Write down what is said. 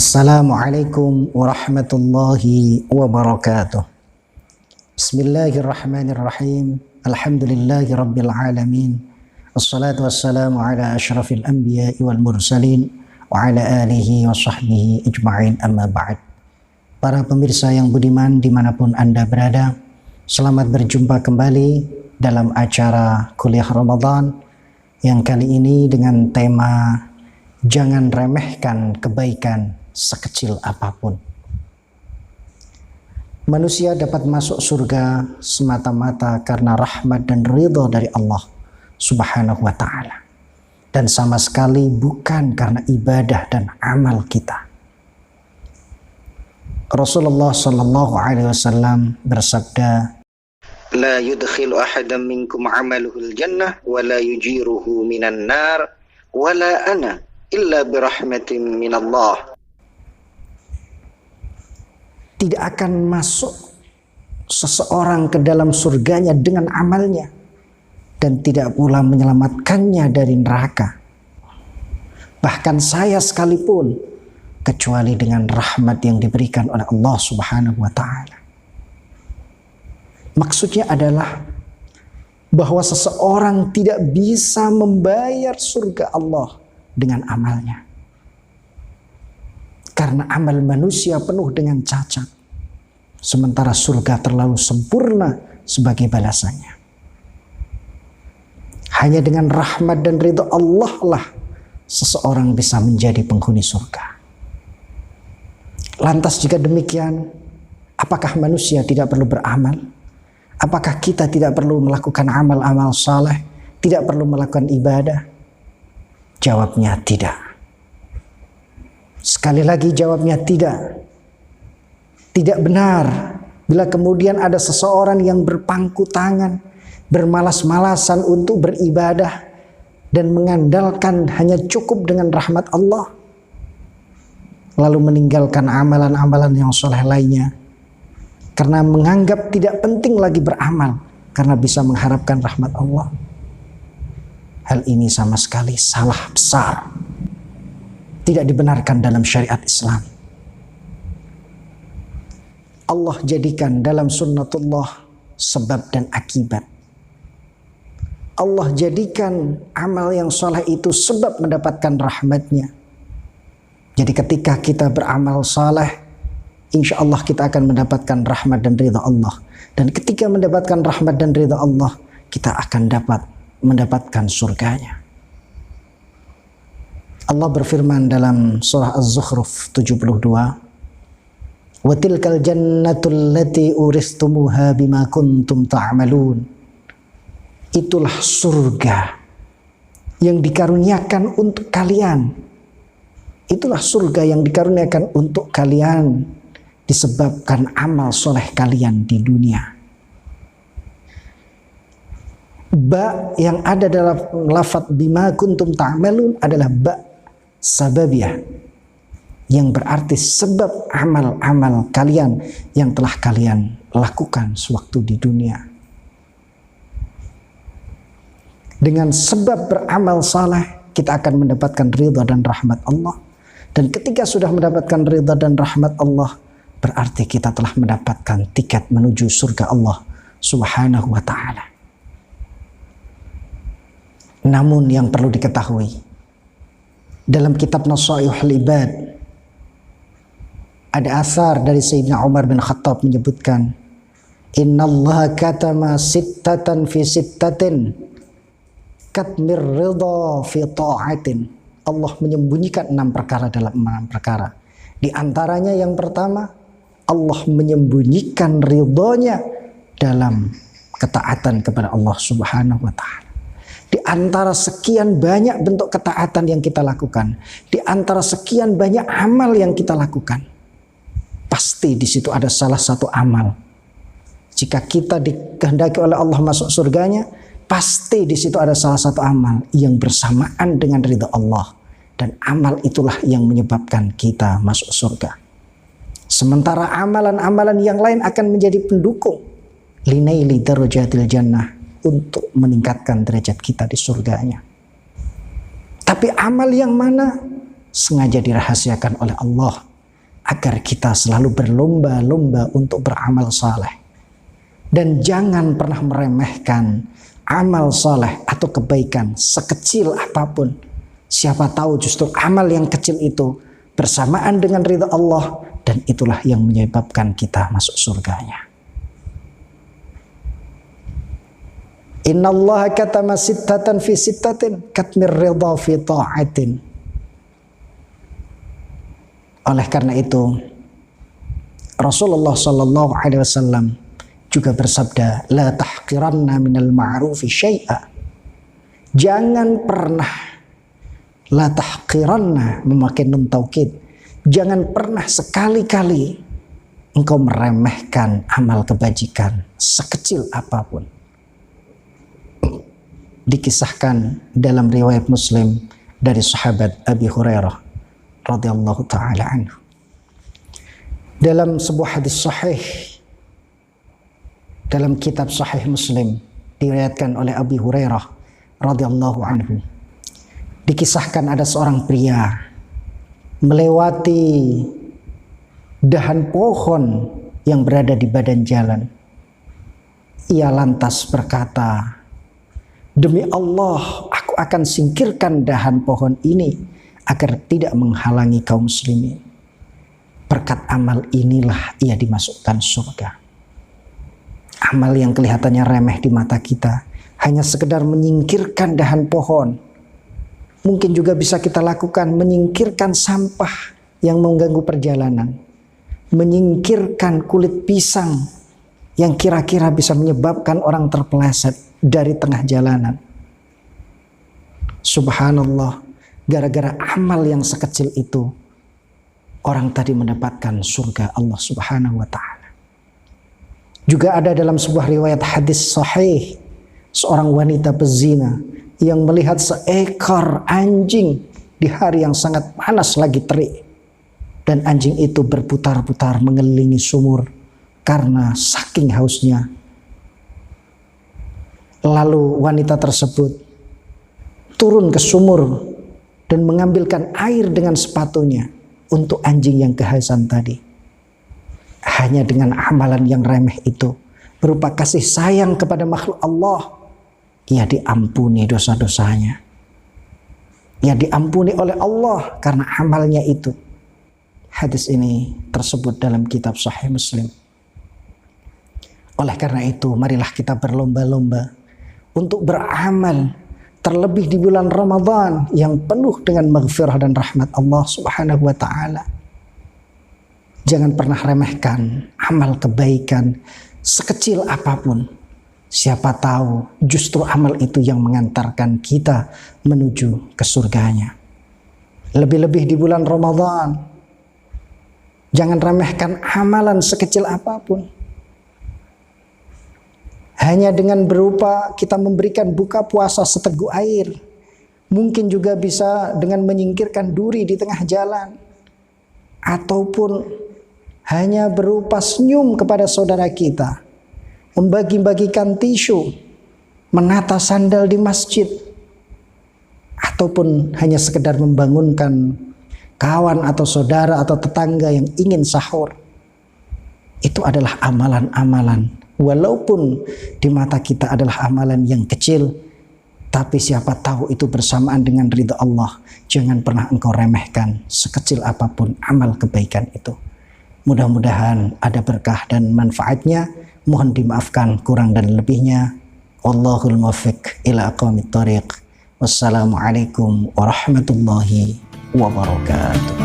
Assalamualaikum warahmatullahi wabarakatuh. Bismillahirrahmanirrahim. Alhamdulillahi rabbil alamin. Wassalatu wassalamu ala asyrafil anbiya'i wal mursalin wa ala alihi wa sahbihi ijma'in, amma ba'd. Para pemirsa yang budiman dimanapun Anda berada, selamat berjumpa kembali dalam acara kuliah Ramadan yang kali ini dengan tema jangan remehkan kebaikan sekecil apapun. Manusia dapat masuk surga semata-mata karena rahmat dan ridha dari Allah Subhanahu wa ta'ala, dan sama sekali bukan karena ibadah dan amal kita. Rasulullah sallallahu alaihi wasallam bersabda, "La yudkhilu ahadan minkum 'amaluhul jannah wa la yujiruhu minan nar wa la ana illa birahmatin minallah." Tidak akan masuk seseorang ke dalam surganya dengan amalnya, dan tidak pula menyelamatkannya dari neraka. Bahkan saya sekalipun, kecuali dengan rahmat yang diberikan oleh Allah Subhanahu wa ta'ala. Maksudnya adalah bahwa seseorang tidak bisa membayar surga Allah dengan amalnya. Karena amal manusia penuh dengan cacat, sementara surga terlalu sempurna sebagai balasannya. Hanya dengan rahmat dan ridha Allah lah seseorang bisa menjadi penghuni surga. Lantas jika demikian, apakah manusia tidak perlu beramal? Apakah kita tidak perlu melakukan amal-amal saleh, tidak perlu melakukan ibadah? Jawabnya tidak. Sekali lagi jawabnya tidak. Tidak benar bila kemudian ada seseorang yang berpangku tangan, bermalas-malasan untuk beribadah dan mengandalkan hanya cukup dengan rahmat Allah, lalu meninggalkan amalan-amalan yang soleh lainnya karena menganggap tidak penting lagi beramal karena bisa mengharapkan rahmat Allah. Hal ini sama sekali salah besar. Tidak dibenarkan dalam syariat Islam. Allah jadikan dalam sunnatullah sebab dan akibat. Allah jadikan amal yang soleh itu sebab mendapatkan rahmatnya. Jadi ketika kita beramal soleh, insya Allah kita akan mendapatkan rahmat dan ridha Allah. Dan ketika mendapatkan rahmat dan ridha Allah, kita akan dapat mendapatkan surganya. Allah berfirman dalam surah Az-Zukhruf 72, "Wa tilkal jannatul lati uristumuha bima kuntum ta'malun." Itulah surga yang dikaruniakan untuk kalian. Itulah surga yang dikaruniakan untuk kalian disebabkan amal soleh kalian di dunia. Ba yang ada dalam lafaz bima kuntum ta'malun adalah ba sababiyah, yang berarti sebab amal-amal kalian yang telah kalian lakukan sewaktu di dunia. Dengan sebab beramal saleh, kita akan mendapatkan ridha dan rahmat Allah. Dan ketika sudah mendapatkan ridha dan rahmat Allah, berarti kita telah mendapatkan tiket menuju surga Allah Subhanahu wa ta'ala. Namun yang perlu diketahui, dalam kitab Nasaihul Ibad ada asar dari Sayyidina Umar bin Khattab menyebutkan, "Innallaha katama sittatan fi sittatin katmir ridha fi ta'atin." Allah menyembunyikan 6 perkara dalam 6 perkara. Di antaranya yang pertama, Allah menyembunyikan ridhonya dalam ketaatan kepada Allah Subhanahu wa ta'ala. Di antara sekian banyak bentuk ketaatan yang kita lakukan, di antara sekian banyak amal yang kita lakukan, pasti di situ ada salah satu amal. Jika kita dikehendaki oleh Allah masuk surganya, pasti di situ ada salah satu amal yang bersamaan dengan ridha Allah, dan amal itulah yang menyebabkan kita masuk surga. Sementara amalan-amalan yang lain akan menjadi pendukung linaili darajatil jannah, untuk meningkatkan derajat kita di surganya. Tapi amal yang mana sengaja dirahasiakan oleh Allah agar kita selalu berlomba-lomba untuk beramal saleh. Dan jangan pernah meremehkan amal saleh atau kebaikan sekecil apapun. Siapa tahu justru amal yang kecil itu bersamaan dengan ridha Allah, dan itulah yang menyebabkan kita masuk surganya. Innallaha katama sittatan fi sittatin katmir ridha fi ta'atin. Oleh karena itu Rasulullah sallallahu alaihi wasallam juga bersabda, la tahqiranna minal ma'rufi syai'a. Jangan pernah, la tahqiranna memakai nun taukid, jangan pernah sekali-kali engkau meremehkan amal kebajikan sekecil apapun. Dikisahkan dalam riwayat Muslim dari sahabat Abi Hurairah radhiyallahu taala anhu, dalam sebuah hadis sahih dalam kitab Sahih Muslim diriwayatkan oleh Abi Hurairah radhiyallahu anhu, dikisahkan ada seorang pria melewati dahan pohon yang berada di badan jalan. Ia lantas berkata, demi Allah, aku akan singkirkan dahan pohon ini agar tidak menghalangi kaum muslimin. Berkat amal inilah ia dimasukkan surga. Amal yang kelihatannya remeh di mata kita, hanya sekedar menyingkirkan dahan pohon. Mungkin juga bisa kita lakukan menyingkirkan sampah yang mengganggu perjalanan, menyingkirkan kulit pisang yang kira-kira bisa menyebabkan orang terpeleset dari tengah jalanan. Subhanallah, gara-gara amal yang sekecil itu, orang tadi mendapatkan surga Allah Subhanahu wa ta'ala. Juga ada dalam sebuah riwayat hadis sahih, seorang wanita pezina yang melihat seekor anjing di hari yang sangat panas lagi terik, dan anjing itu berputar-putar mengelilingi sumur karena saking hausnya. Lalu wanita tersebut turun ke sumur dan mengambilkan air dengan sepatunya untuk anjing yang kehausan tadi. Hanya dengan amalan yang remeh itu, berupa kasih sayang kepada makhluk Allah, ia diampuni dosa-dosanya. Ia diampuni oleh Allah karena amalnya itu. Hadis ini tersebut dalam kitab Sahih Muslim. Oleh karena itu, marilah kita berlomba-lomba untuk beramal, terlebih di bulan Ramadan yang penuh dengan maghfirah dan rahmat Allah Subhanahu wa ta'ala. Jangan pernah remehkan amal kebaikan sekecil apapun. Siapa tahu justru amal itu yang mengantarkan kita menuju ke surganya. Lebih-lebih di bulan Ramadan, jangan remehkan amalan sekecil apapun. Hanya dengan berupa kita memberikan buka puasa seteguk air. Mungkin juga bisa dengan menyingkirkan duri di tengah jalan. Ataupun hanya berupa senyum kepada saudara kita. Membagi-bagikan tisu. Menata sandal di masjid. Ataupun hanya sekedar membangunkan kawan atau saudara atau tetangga yang ingin sahur. Itu adalah amalan-amalan. Walaupun di mata kita adalah amalan yang kecil, tapi siapa tahu itu bersamaan dengan ridha Allah. Jangan pernah engkau remehkan sekecil apapun amal kebaikan itu. Mudah-mudahan ada berkah dan manfaatnya. Mohon dimaafkan kurang dan lebihnya. Wallahul muwaffiq ila aqwamit thariq. Wassalamualaikum warahmatullahi wabarakatuh.